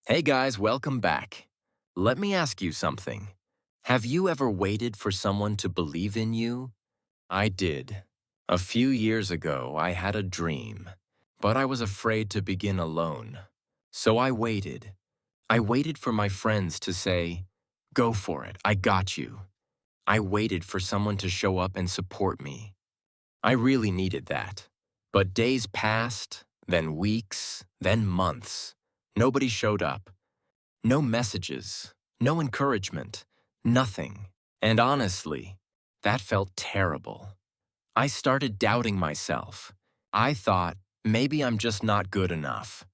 Hey guys, welcome back. Let me ask you something. Have you ever waited for someone to believe in you? I did. A few years ago, I had a dream, but I was afraid to begin alone. So I waited. I waited for my friends to say, "Go for it, I got you." I waited for someone to show up and support me. I really needed that. But days passed, then weeks, then months. Nobody showed up. No messages, no encouragement, nothing. And honestly, that felt terrible. I started doubting myself. I thought, maybe I'm just not good enough.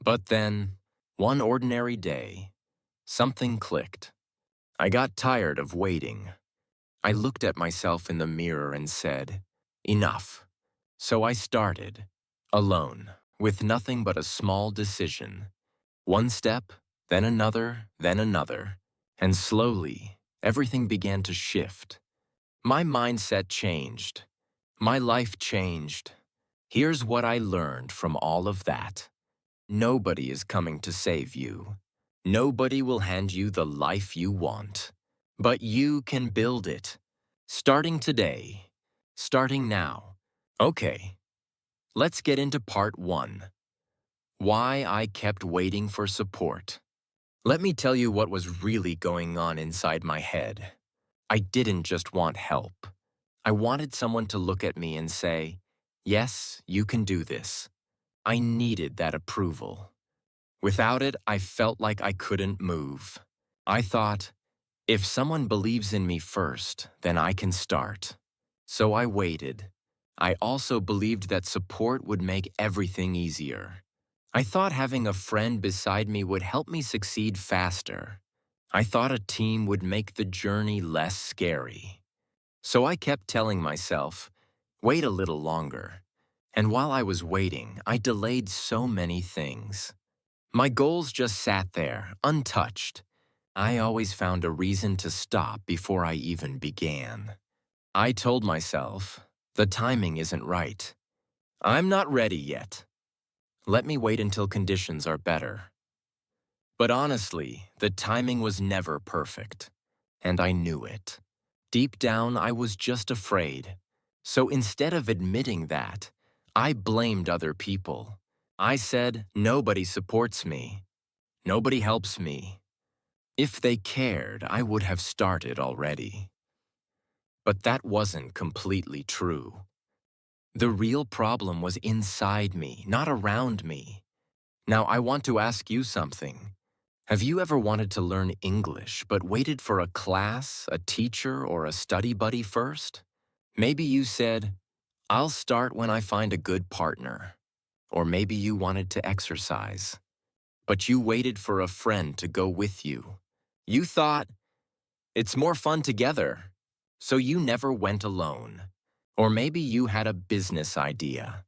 But then, one ordinary day, something clicked. I got tired of waiting. I looked at myself in the mirror and said, enough. So I started, alone, with nothing but a small decision. One step, then another, and slowly, everything began to shift. My mindset changed. My life changed. Here's what I learned from all of that. Nobody is coming to save you. Nobody will hand you the life you want. But you can build it. Starting today. Starting now. Okay, let's get into part one. Why I kept waiting for support. Let me tell you what was really going on inside my head. I didn't just want help. I wanted someone to look at me and say, "Yes, you can do this." I needed that approval. Without it, I felt like I couldn't move. I thought, if someone believes in me first, then I can start. So I waited. I also believed that support would make everything easier. I thought having a friend beside me would help me succeed faster. I thought a team would make the journey less scary. So I kept telling myself, wait a little longer. And while I was waiting, I delayed so many things. My goals just sat there, untouched. I always found a reason to stop before I even began. I told myself, the timing isn't right. I'm not ready yet. Let me wait until conditions are better. But honestly, the timing was never perfect, and I knew it. Deep down, I was just afraid. So instead of admitting that, I blamed other people. I said, nobody supports me. Nobody helps me. If they cared, I would have started already. But that wasn't completely true. The real problem was inside me, not around me. Now, I want to ask you something. Have you ever wanted to learn English but waited for a class, a teacher, or a study buddy first? Maybe you said, I'll start when I find a good partner. Or maybe you wanted to exercise, but you waited for a friend to go with you. You thought, it's more fun together, so you never went alone. Or maybe you had a business idea,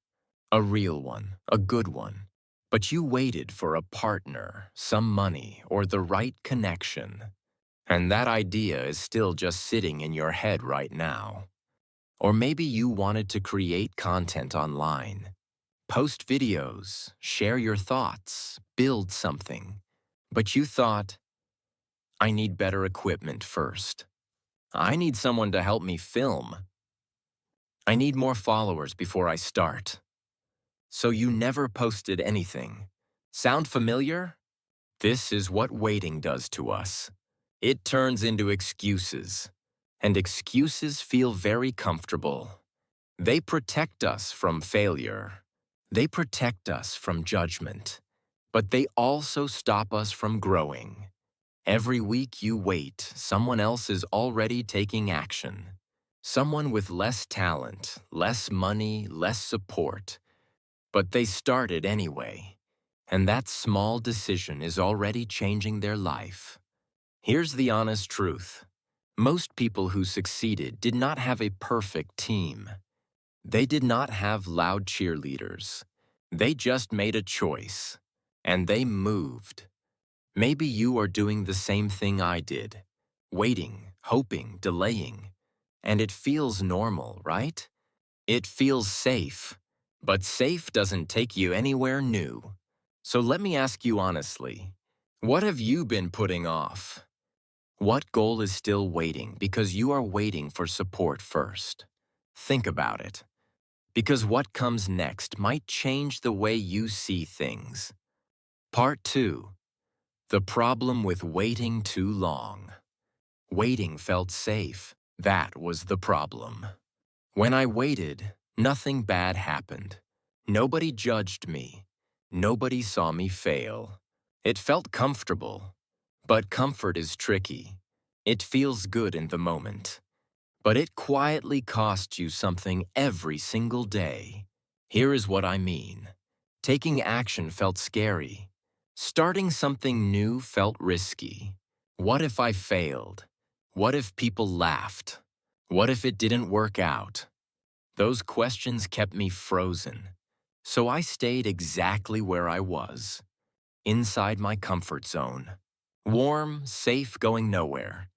a real one, a good one. But you waited for a partner, some money, or the right connection. And that idea is still just sitting in your head right now. Or maybe you wanted to create content online. Post videos, share your thoughts, build something. But you thought, I need better equipment first. I need someone to help me film. I need more followers before I start. So you never posted anything. Sound familiar? This is what waiting does to us. It turns into excuses. And excuses feel very comfortable. They protect us from failure. They protect us from judgment. But they also stop us from growing. Every week you wait, someone else is already taking action. Someone with less talent, less money, less support. But they started anyway. And that small decision is already changing their life. Here's the honest truth. Most people who succeeded did not have a perfect team. They did not have loud cheerleaders. They just made a choice. And they moved. Maybe you are doing the same thing I did. Waiting, hoping, delaying. And it feels normal, right? It feels safe. But safe doesn't take you anywhere new. So let me ask you honestly, What have you been putting off? What goal is still waiting because you are waiting for support first? Think about it, because what comes next might change the way you see things. Part 2. The problem with waiting too long. Waiting felt safe. That was the problem. When I waited, nothing bad happened. Nobody judged me. Nobody saw me fail. It felt comfortable. But comfort is tricky. It feels good in the moment. But it quietly costs you something every single day. Here is what I mean. Taking action felt scary. Starting something new felt risky. What if I failed? What if people laughed? What if it didn't work out? Those questions kept me frozen. So I stayed exactly where I was, inside my comfort zone. Warm, safe, going nowhere.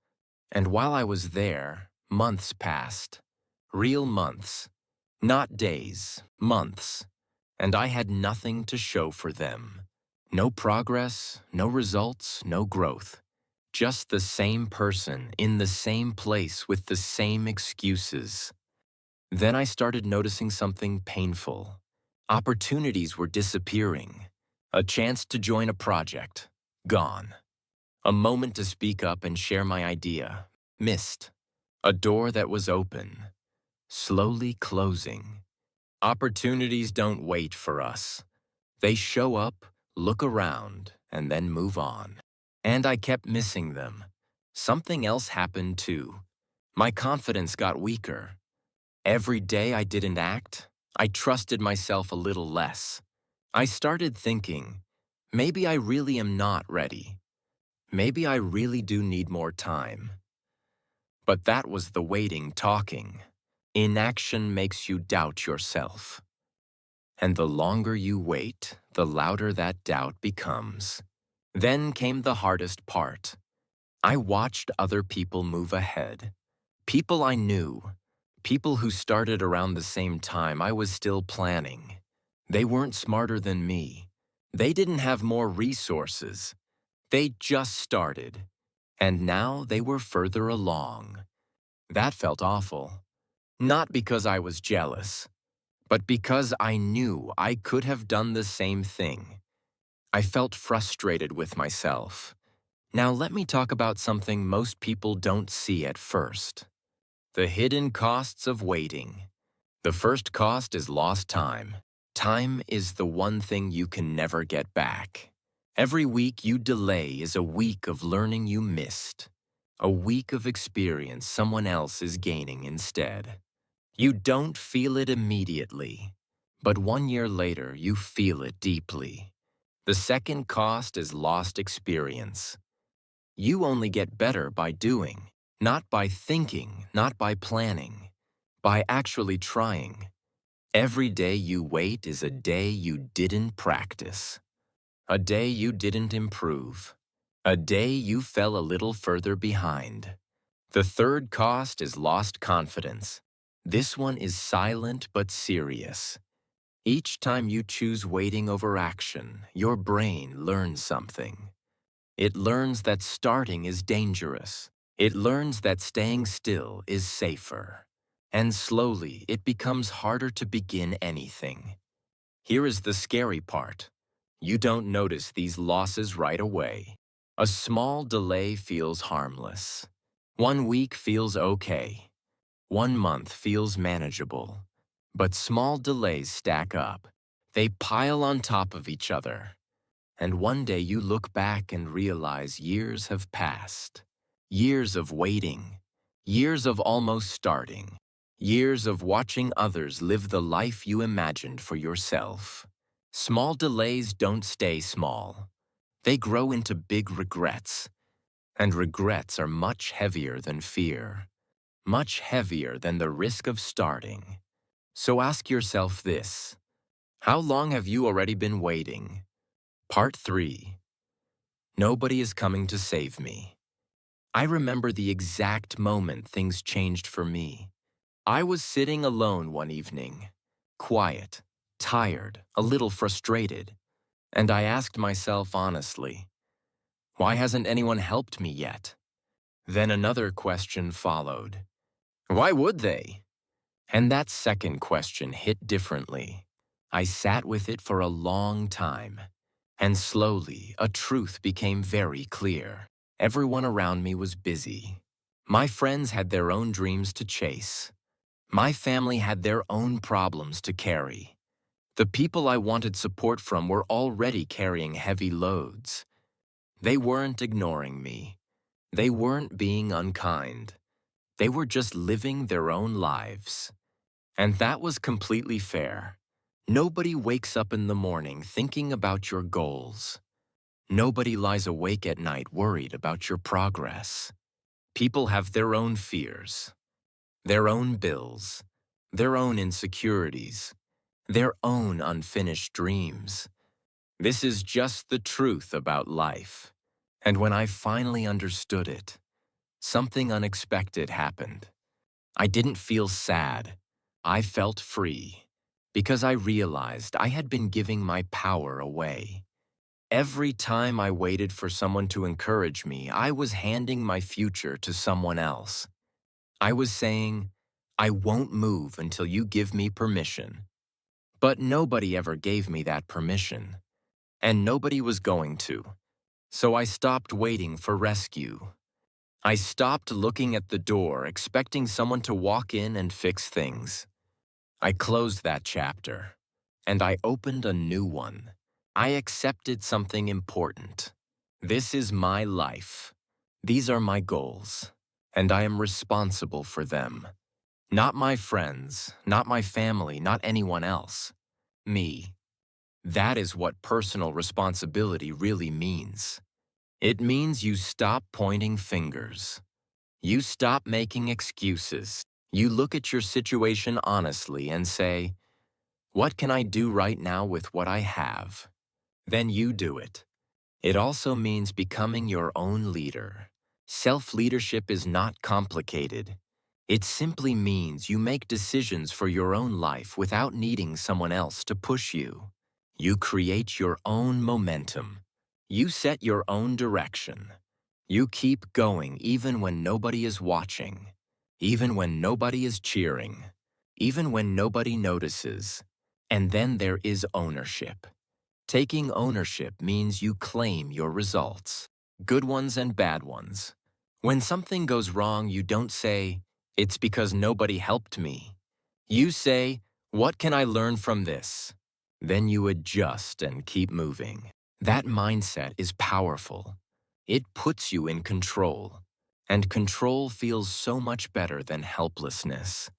And while I was there, months passed. Real months. Not days, months. And I had nothing to show for them. No progress, no results, no growth. Just the same person in the same place with the same excuses. Then I started noticing something painful. Opportunities were disappearing. A chance to join a project. Gone. A moment to speak up and share my idea. Missed. A door that was open. Slowly closing. Opportunities don't wait for us. They show up, look around, and then move on. And I kept missing them. Something else happened too. My confidence got weaker. Every day I didn't act, I trusted myself a little less. I started thinking, maybe I really am not ready. Maybe I really do need more time. But that was the waiting talking. Inaction makes you doubt yourself. And the longer you wait, the louder that doubt becomes. Then came the hardest part. I watched other people move ahead. People I knew. People who started around the same time I was still planning. They weren't smarter than me. They didn't have more resources. They just started. And now they were further along. That felt awful. Not because I was jealous, but because I knew I could have done the same thing. I felt frustrated with myself. Now let me talk about something most people don't see at first. The hidden costs of waiting. The first cost is lost time. Time is the one thing you can never get back. Every week you delay is a week of learning you missed. A week of experience someone else is gaining instead. You don't feel it immediately, but 1 year later you feel it deeply. The second cost is lost experience. You only get better by doing, not by thinking, not by planning, by actually trying. Every day you wait is a day you didn't practice, a day you didn't improve, a day you fell a little further behind. The third cost is lost confidence. This one is silent but serious. Each time you choose waiting over action, your brain learns something. It learns that starting is dangerous. It learns that staying still is safer. And slowly, it becomes harder to begin anything. Here is the scary part. You don't notice these losses right away. A small delay feels harmless. 1 week feels okay. 1 month feels manageable. But small delays stack up. They pile on top of each other. And one day you look back and realize years have passed. Years of waiting. Years of almost starting. Years of watching others live the life you imagined for yourself. Small delays don't stay small. They grow into big regrets. And regrets are much heavier than fear. Much heavier than the risk of starting. So ask yourself this. How long have you already been waiting? Part 3. Nobody is coming to save me. I remember the exact moment things changed for me. I was sitting alone one evening, quiet, tired, a little frustrated, and I asked myself honestly, Why hasn't anyone helped me yet? Then another question followed. Why would they? And that second question hit differently. I sat with it for a long time, and slowly a truth became very clear. Everyone around me was busy. My friends had their own dreams to chase. My family had their own problems to carry. The people I wanted support from were already carrying heavy loads. They weren't ignoring me. They weren't being unkind. They were just living their own lives. And that was completely fair. Nobody wakes up in the morning thinking about your goals. Nobody lies awake at night worried about your progress. People have their own fears, their own bills, their own insecurities, their own unfinished dreams. This is just the truth about life. And when I finally understood it, something unexpected happened. I didn't feel sad. I felt free because I realized I had been giving my power away. Every time I waited for someone to encourage me, I was handing my future to someone else. I was saying, I won't move until you give me permission. But nobody ever gave me that permission, and nobody was going to. So I stopped waiting for rescue. I stopped looking at the door, expecting someone to walk in and fix things. I closed that chapter, and I opened a new one. I accepted something important. This is my life. These are my goals, and I am responsible for them. Not my friends, not my family, not anyone else. Me. That is what personal responsibility really means. It means you stop pointing fingers. You stop making excuses. You look at your situation honestly and say, what can I do right now with what I have? Then you do it. It also means becoming your own leader. Self-leadership is not complicated. It simply means you make decisions for your own life without needing someone else to push you. You create your own momentum. You set your own direction. You keep going even when nobody is watching, even when nobody is cheering, even when nobody notices. And then there is ownership. Taking ownership means you claim your results, good ones and bad ones. When something goes wrong, you don't say, it's because nobody helped me. You say, what can I learn from this? Then you adjust and keep moving. That mindset is powerful. It puts you in control, and control feels so much better than helplessness.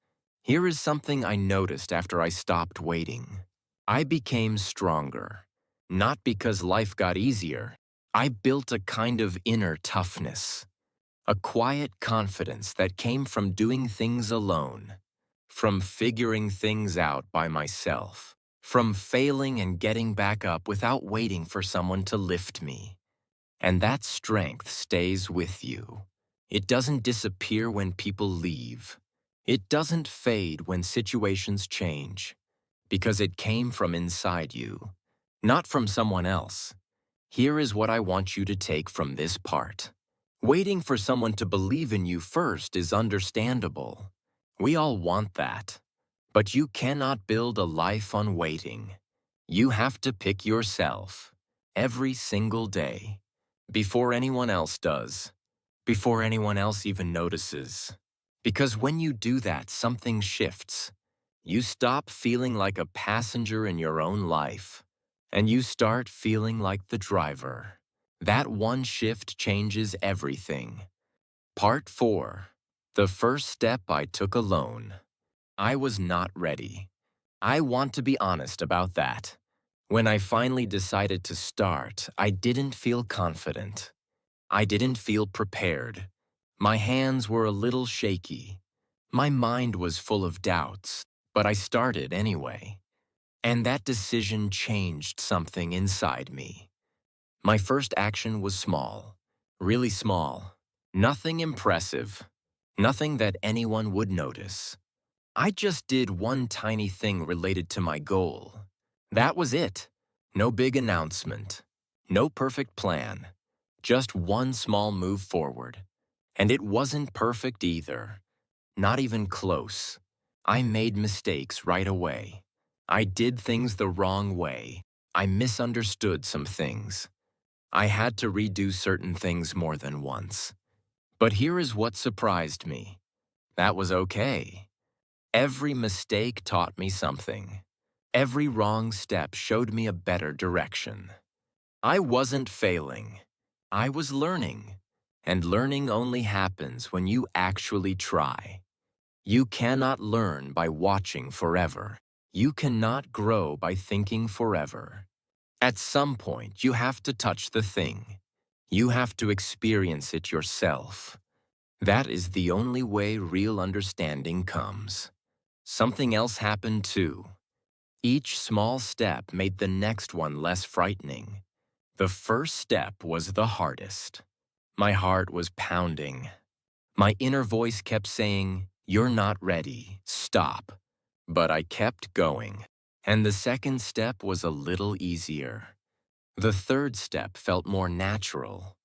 Here is something I noticed after I stopped waiting. I became stronger. Not because life got easier. I built a kind of inner toughness, a quiet confidence that came from doing things alone, from figuring things out by myself, from failing and getting back up without waiting for someone to lift me. And that strength stays with you. It doesn't disappear when people leave. It doesn't fade when situations change, because it came from inside you, not from someone else. Here is what I want you to take from this part. Waiting for someone to believe in you first is understandable. We all want that. But you cannot build a life on waiting. You have to pick yourself every single day, before anyone else does, before anyone else even notices. Because when you do that, something shifts. You stop feeling like a passenger in your own life, and you start feeling like the driver. That one shift changes everything. Part 4. The first step I took alone. I was not ready. I want to be honest about that. When I finally decided to start, I didn't feel confident. I didn't feel prepared. My hands were a little shaky. My mind was full of doubts, but I started anyway. And that decision changed something inside me. My first action was small, really small. Nothing impressive, nothing that anyone would notice. I just did one tiny thing related to my goal. That was it. No big announcement, no perfect plan. just one small move forward. And it wasn't perfect either, not even close. I made mistakes right away. I did things the wrong way. I misunderstood some things. I had to redo certain things more than once. But here is what surprised me. That was okay. Every mistake taught me something. Every wrong step showed me a better direction. I wasn't failing. I was learning. And learning only happens when you actually try. You cannot learn by watching forever. You cannot grow by thinking forever. At some point, you have to touch the thing. You have to experience it yourself. That is the only way real understanding comes. Something else happened too. Each small step made the next one less frightening. The first step was the hardest. My heart was pounding. My inner voice kept saying, "You're not ready, stop." But I kept going. And the second step was a little easier. The third step felt more natural.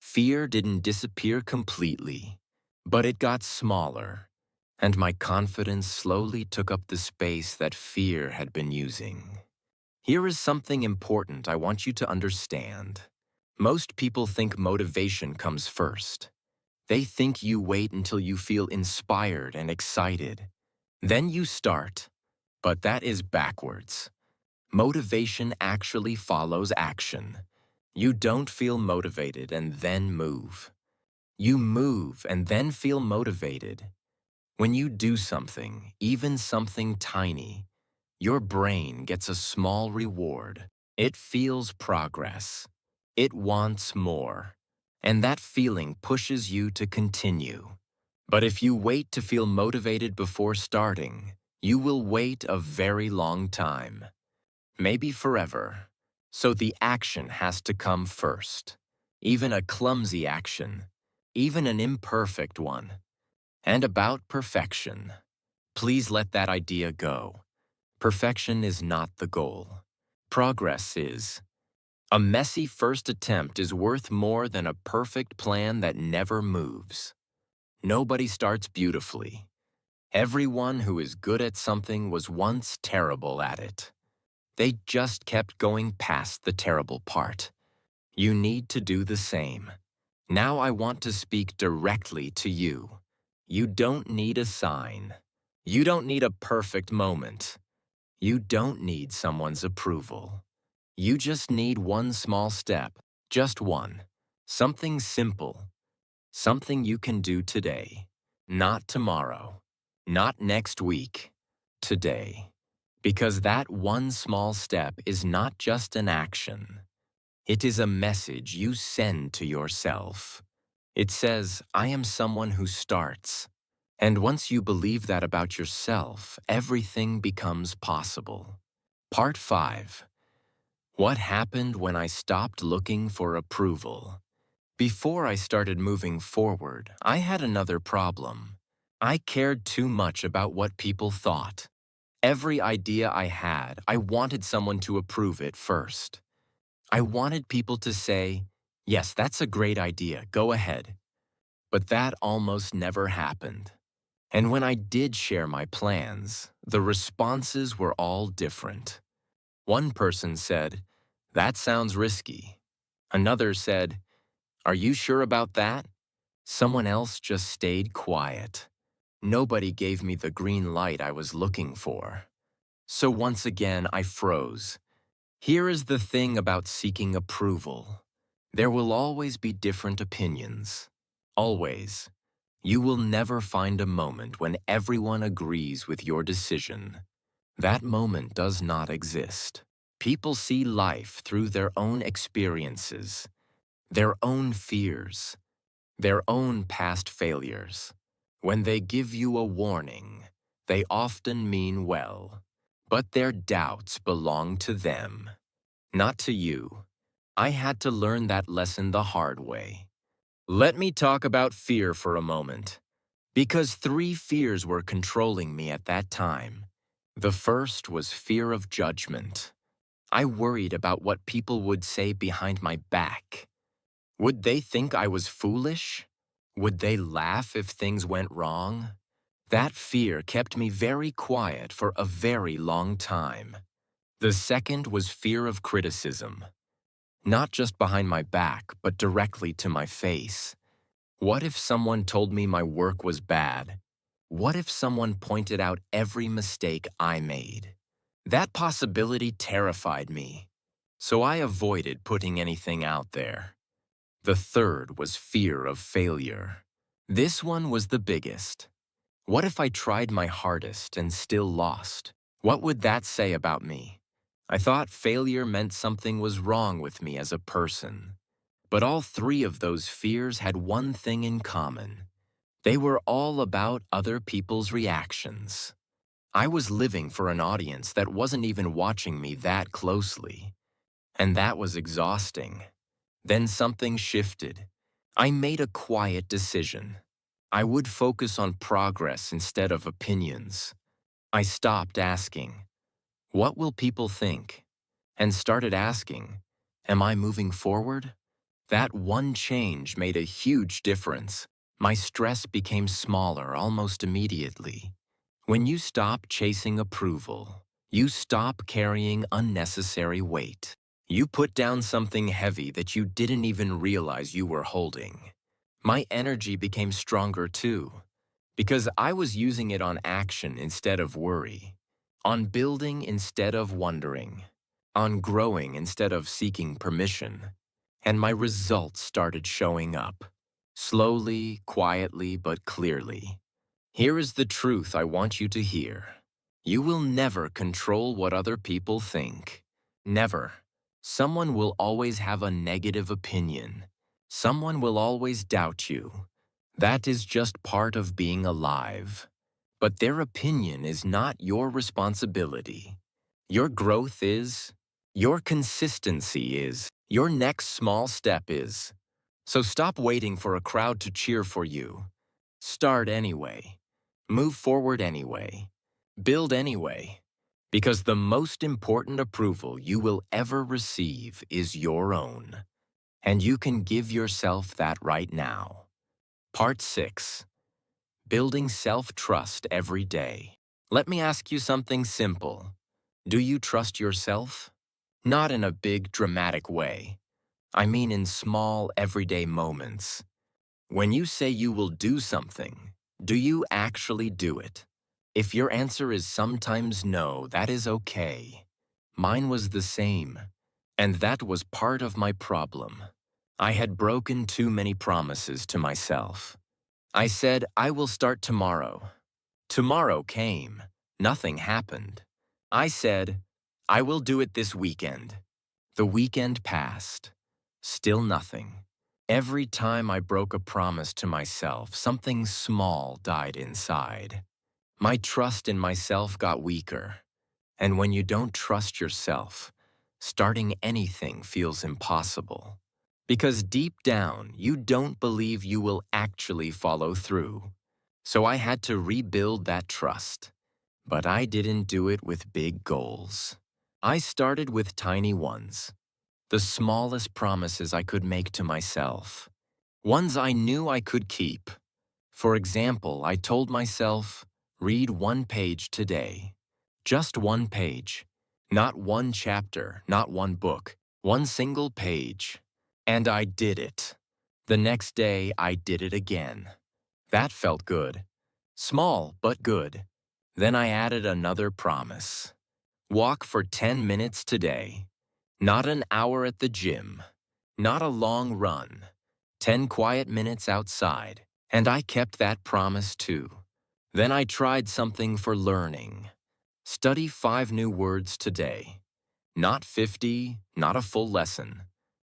Fear didn't disappear completely, but it got smaller, and my confidence slowly took up the space that fear had been using. Here is something important I want you to understand. Most people think motivation comes first. They think you wait until you feel inspired and excited. Then you start. But that is backwards. Motivation actually follows action. You don't feel motivated and then move. You move and then feel motivated. When you do something, even something tiny, your brain gets a small reward. It feels progress. It wants more. And that feeling pushes you to continue. But if you wait to feel motivated before starting, you will wait a very long time. Maybe forever. So the action has to come first. Even a clumsy action. Even an imperfect one. And about perfection. Please let that idea go. Perfection is not the goal. Progress is. A messy first attempt is worth more than a perfect plan that never moves. Nobody starts beautifully. Everyone who is good at something was once terrible at it. They just kept going past the terrible part. You need to do the same. Now I want to speak directly to you. You don't need a sign. You don't need a perfect moment. You don't need someone's approval. You just need one small step, just one. Something simple. Something you can do today. Not tomorrow. Not next week. Today. Because that one small step is not just an action. It is a message you send to yourself. It says, "I am someone who starts." And once you believe that about yourself, everything becomes possible. Part 5. What happened when I stopped looking for approval? Before I started moving forward, I had another problem. I cared too much about what people thought. Every idea I had, I wanted someone to approve it first. I wanted people to say, "Yes, that's a great idea, go ahead." But that almost never happened. And when I did share my plans, the responses were all different. One person said, "That sounds risky." Another said, "Are you sure about that?" Someone else just stayed quiet. Nobody gave me the green light I was looking for. So once again, I froze. Here is the thing about seeking approval. There will always be different opinions. Always. You will never find a moment when everyone agrees with your decision. That moment does not exist. People see life through their own experiences, their own fears, their own past failures. When they give you a warning, they often mean well, but their doubts belong to them, not to you. I had to learn that lesson the hard way. Let me talk about fear for a moment, because 3 fears were controlling me at that time. The first was fear of judgment. I worried about what people would say behind my back. Would they think I was foolish? Would they laugh if things went wrong? That fear kept me very quiet for a very long time. The second was fear of criticism. Not just behind my back, but directly to my face. What if someone told me my work was bad? What if someone pointed out every mistake I made? That possibility terrified me, so I avoided putting anything out there. The third was fear of failure. This one was the biggest. What if I tried my hardest and still lost? What would that say about me? I thought failure meant something was wrong with me as a person. But all three of those fears had one thing in common. They were all about other people's reactions. I was living for an audience that wasn't even watching me that closely. And that was exhausting. Then something shifted. I made a quiet decision. I would focus on progress instead of opinions. I stopped asking, "What will people think?" and started asking, "Am I moving forward?" That one change made a huge difference. My stress became smaller almost immediately. When you stop chasing approval, you stop carrying unnecessary weight. You put down something heavy that you didn't even realize you were holding. My energy became stronger too, because I was using it on action instead of worry, on building instead of wondering, on growing instead of seeking permission. And my results started showing up, slowly, quietly, but clearly. Here is the truth I want you to hear. You will never control what other people think. Never. Someone will always have a negative opinion. Someone will always doubt you. That is just part of being alive. But their opinion is not your responsibility. Your growth is. Your consistency is. Your next small step is. So stop waiting for a crowd to cheer for you. Start anyway. Move forward anyway. Build anyway. Because the most important approval you will ever receive is your own. And you can give yourself that right now. Part 6. Building self-trust every day. Let me ask you something simple. Do you trust yourself? Not in a big, dramatic way. I mean in small, everyday moments. When you say you will do something, do you actually do it? If your answer is sometimes no, that is okay. Mine was the same, and that was part of my problem. I had broken too many promises to myself. I said, I will start tomorrow. Tomorrow came. Nothing happened. I said, I will do it this weekend. The weekend passed. Still nothing. Every time I broke a promise to myself, something small died inside. My trust in myself got weaker. And when you don't trust yourself, starting anything feels impossible. Because deep down, you don't believe you will actually follow through. So I had to rebuild that trust. But I didn't do it with big goals. I started with tiny ones. The smallest promises I could make to myself. Ones I knew I could keep. For example, I told myself, read one page today. Just one page. Not one chapter, not one book. One single page. And I did it. The next day, I did it again. That felt good. Small, but good. Then I added another promise. Walk for 10 minutes today. Not an hour at the gym. Not a long run. 10 quiet minutes outside. And I kept that promise too. Then I tried something for learning. Study 5 new words today. Not 50, not a full lesson.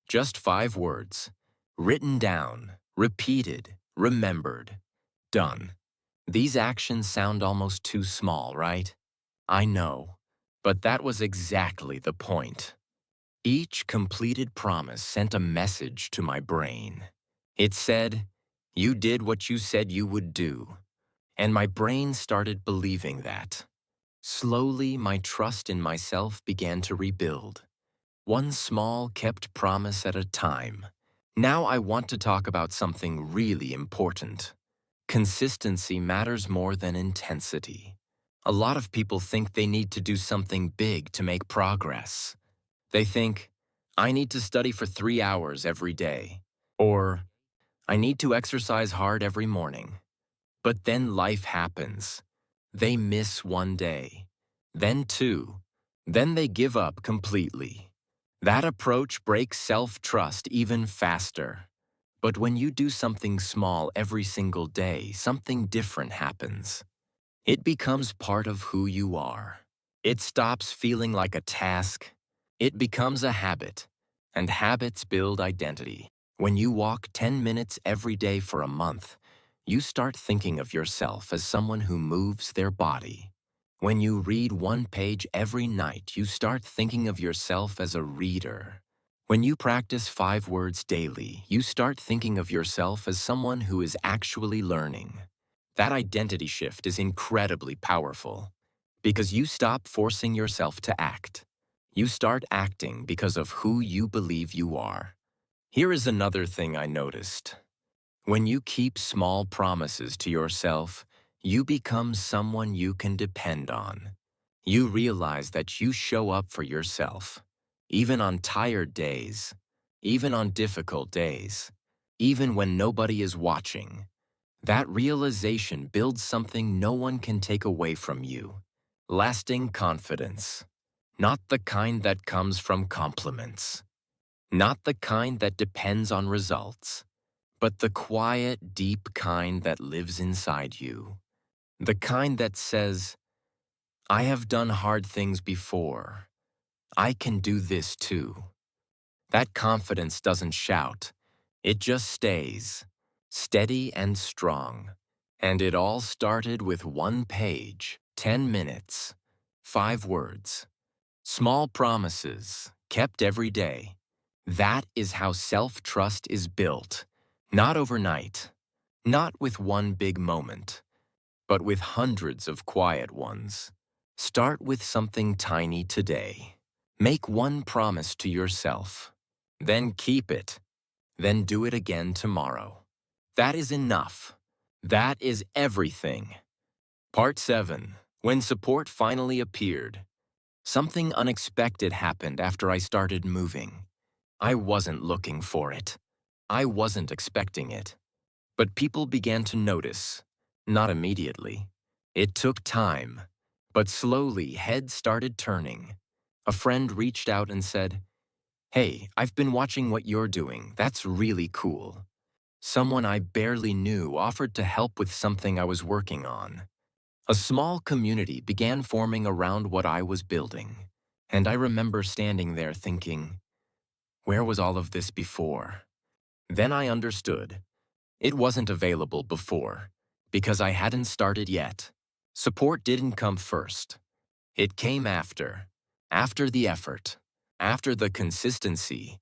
Just 5 words. Written down, repeated, remembered. Done. These actions sound almost too small, right? I know, but that was exactly the point. Each completed promise sent a message to my brain. It said, you did what you said you would do. And my brain started believing that. Slowly, my trust in myself began to rebuild. One small, kept promise at a time. Now I want to talk about something really important. Consistency matters more than intensity. A lot of people think they need to do something big to make progress. They think, I need to study for 3 hours every day, or I need to exercise hard every morning. But then life happens. They miss one day, then two, then they give up completely. That approach breaks self-trust even faster. But when you do something small every single day, something different happens. It becomes part of who you are. It stops feeling like a task. It becomes a habit, and habits build identity. When you walk 10 minutes every day for a month, you start thinking of yourself as someone who moves their body. When you read one page every night, you start thinking of yourself as a reader. When you practice 5 words daily, you start thinking of yourself as someone who is actually learning. That identity shift is incredibly powerful because you stop forcing yourself to act. You start acting because of who you believe you are. Here is another thing I noticed. When you keep small promises to yourself, you become someone you can depend on. You realize that you show up for yourself, even on tired days, even on difficult days, even when nobody is watching. That realization builds something no one can take away from you. Lasting confidence. Not the kind that comes from compliments. Not the kind that depends on results. But the quiet, deep kind that lives inside you. The kind that says, I have done hard things before. I can do this too. That confidence doesn't shout. It just stays, steady and strong. And it all started with one page, 10 minutes, 5 words, small promises, kept every day. That is how self-trust is built. Not overnight, not with one big moment, but with hundreds of quiet ones. Start with something tiny today. Make one promise to yourself. Then keep it. Then do it again tomorrow. That is enough. That is everything. Part 7. When support finally appeared. Something unexpected happened after I started moving. I wasn't looking for it. I wasn't expecting it. But people began to notice. Not immediately. It took time. But slowly, heads started turning. A friend reached out and said, Hey, I've been watching what you're doing. That's really cool. Someone I barely knew offered to help with something I was working on. A small community began forming around what I was building. And I remember standing there thinking, where was all of this before? Then I understood. It wasn't available before, because I hadn't started yet. Support didn't come first. It came after the effort, after the consistency,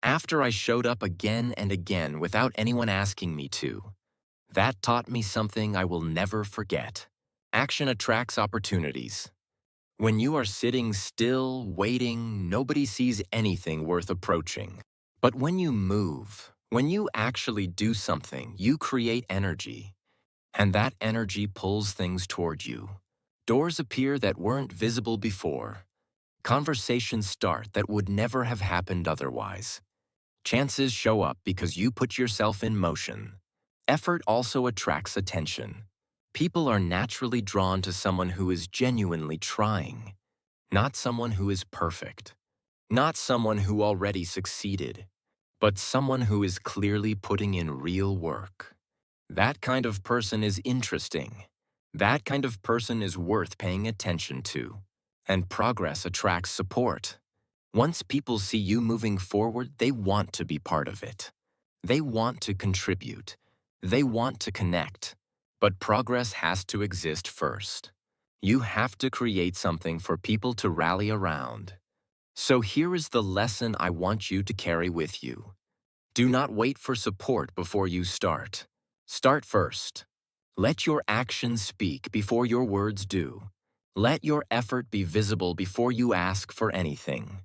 after I showed up again and again without anyone asking me to. That taught me something I will never forget. Action attracts opportunities. When you are sitting still, waiting, nobody sees anything worth approaching. But when you move, when you actually do something, you create energy. And that energy pulls things toward you. Doors appear that weren't visible before. Conversations start that would never have happened otherwise. Chances show up because you put yourself in motion. Effort also attracts attention. People are naturally drawn to someone who is genuinely trying, not someone who is perfect, not someone who already succeeded, but someone who is clearly putting in real work. That kind of person is interesting. That kind of person is worth paying attention to. And progress attracts support. Once people see you moving forward, they want to be part of it. They want to contribute. They want to connect. But progress has to exist first. You have to create something for people to rally around. So here is the lesson I want you to carry with you. Do not wait for support before you start. Start first. Let your actions speak before your words do. Let your effort be visible before you ask for anything.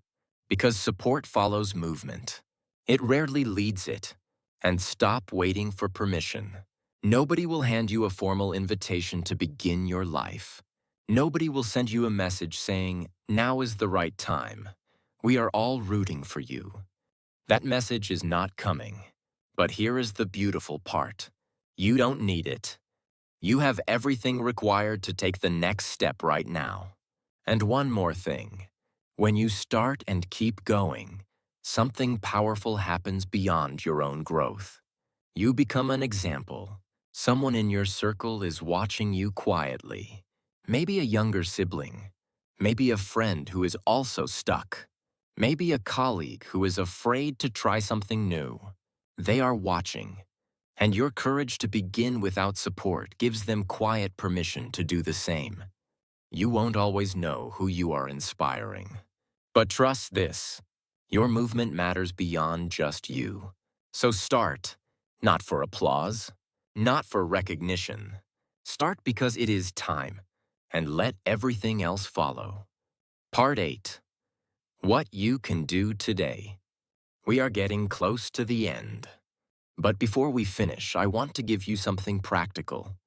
Because support follows movement. It rarely leads it. And stop waiting for permission. Nobody will hand you a formal invitation to begin your life. Nobody will send you a message saying, "Now is the right time. We are all rooting for you." That message is not coming. But here is the beautiful part. You don't need it. You have everything required to take the next step right now. And one more thing. When you start and keep going, something powerful happens beyond your own growth. You become an example. Someone in your circle is watching you quietly. Maybe a younger sibling. Maybe a friend who is also stuck. Maybe a colleague who is afraid to try something new. They are watching. And your courage to begin without support gives them quiet permission to do the same. You won't always know who you are inspiring. But trust this, your movement matters beyond just you. So start, not for applause, not for recognition. Start because it is time, and let everything else follow. Part 8. What you can do today. We are getting close to the end. But before we finish, I want to give you something practical.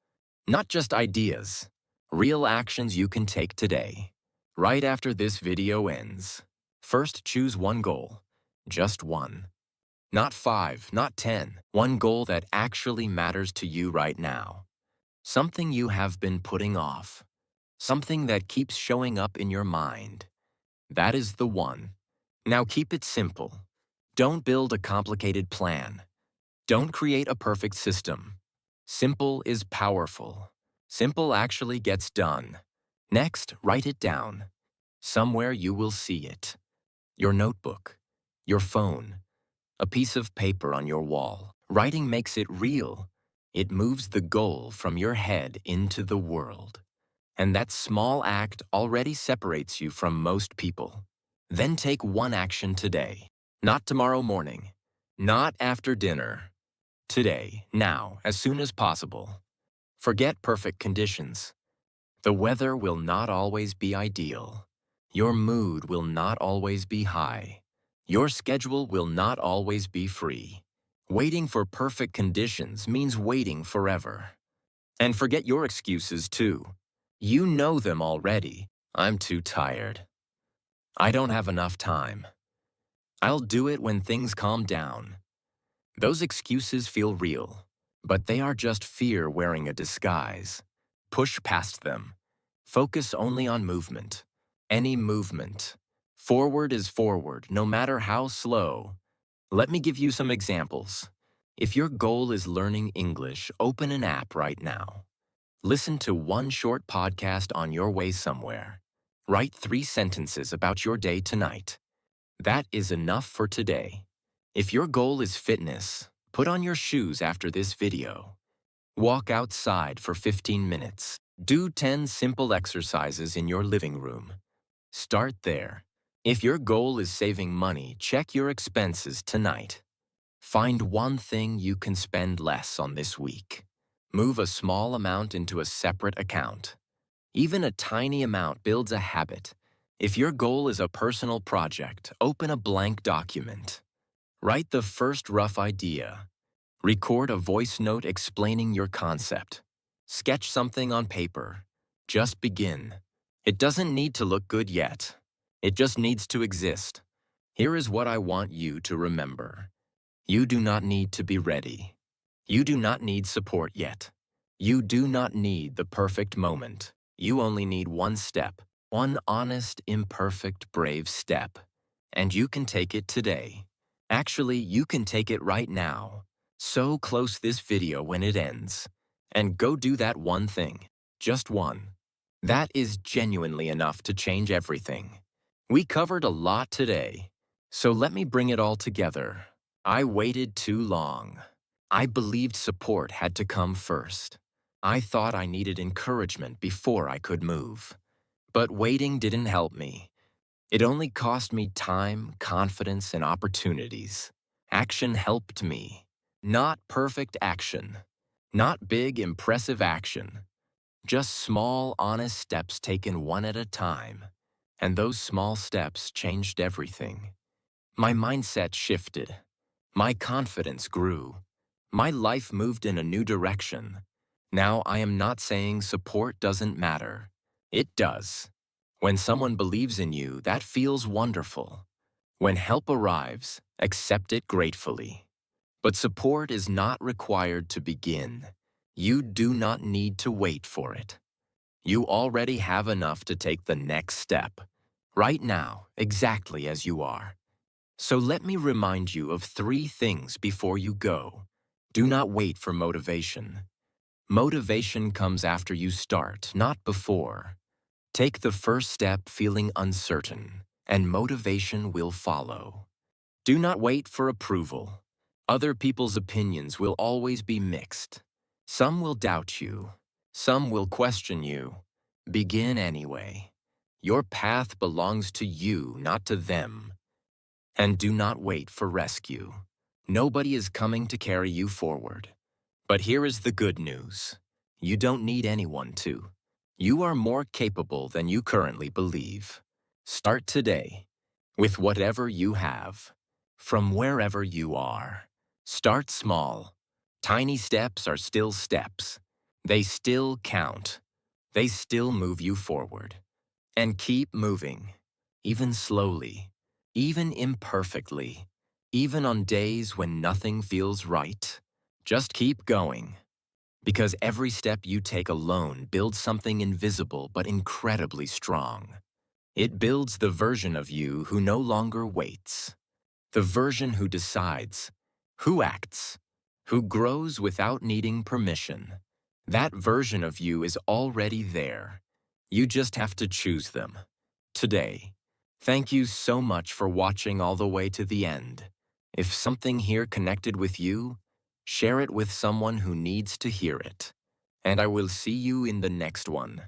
Not just ideas, real actions you can take today. Right after this video ends. First, choose one goal. Just one. Not 5, not 10. One goal that actually matters to you right now. Something you have been putting off. Something that keeps showing up in your mind. That is the one. Now keep it simple. Don't build a complicated plan. Don't create a perfect system. Simple is powerful. Simple actually gets done. Next, write it down. Somewhere you will see it. Your notebook, your phone, a piece of paper on your wall. Writing makes it real. It moves the goal from your head into the world. And that small act already separates you from most people. Then take one action today. Not tomorrow morning. Not after dinner. Today, now, as soon as possible. Forget perfect conditions. The weather will not always be ideal. Your mood will not always be high. Your schedule will not always be free. Waiting for perfect conditions means waiting forever. And forget your excuses too. You know them already. I'm too tired. I don't have enough time. I'll do it when things calm down. Those excuses feel real, but they are just fear wearing a disguise. Push past them. Focus only on movement. Any movement. Forward is forward, no matter how slow. Let me give you some examples. If your goal is learning English, open an app right now. Listen to one short podcast on your way somewhere. Write 3 sentences about your day tonight. That is enough for today. If your goal is fitness, put on your shoes after this video. Walk outside for 15 minutes. Do 10 simple exercises in your living room. Start there. If your goal is saving money, check your expenses tonight. Find one thing you can spend less on this week. Move a small amount into a separate account. Even a tiny amount builds a habit. If your goal is a personal project, open a blank document. Write the first rough idea. Record a voice note explaining your concept. Sketch something on paper. Just begin. It doesn't need to look good yet. It just needs to exist. Here is what I want you to remember. You do not need to be ready. You do not need support yet. You do not need the perfect moment. You only need one step, one honest, imperfect, brave step. And you can take it today. Actually, you can take it right now. So close this video when it ends. And go do that one thing. Just one. That is genuinely enough to change everything. We covered a lot today. So let me bring it all together. I waited too long. I believed support had to come first. I thought I needed encouragement before I could move. But waiting didn't help me. It only cost me time, confidence, and opportunities. Action helped me. Not perfect action. Not big, impressive action. Just small, honest steps taken one at a time. And those small steps changed everything. My mindset shifted. My confidence grew. My life moved in a new direction. Now I am not saying support doesn't matter. It does. When someone believes in you, that feels wonderful. When help arrives, accept it gratefully. But support is not required to begin. You do not need to wait for it. You already have enough to take the next step, right now, exactly as you are. So let me remind you of 3 things before you go. Do not wait for motivation. Motivation comes after you start, not before. Take the first step feeling uncertain, and motivation will follow. Do not wait for approval. Other people's opinions will always be mixed. Some will doubt you. Some will question you. Begin anyway. Your path belongs to you, not to them. And do not wait for rescue. Nobody is coming to carry you forward. But here is the good news. You don't need anyone to. You are more capable than you currently believe. Start today, with whatever you have, from wherever you are. Start small. Tiny steps are still steps. They still count. They still move you forward. And keep moving, even slowly, even imperfectly, even on days when nothing feels right. Just keep going, because every step you take alone builds something invisible but incredibly strong. It builds the version of you who no longer waits, the version who decides, who acts, who grows without needing permission. That version of you is already there. You just have to choose them. Today. Thank you so much for watching all the way to the end. If something here connected with you, share it with someone who needs to hear it. And I will see you in the next one.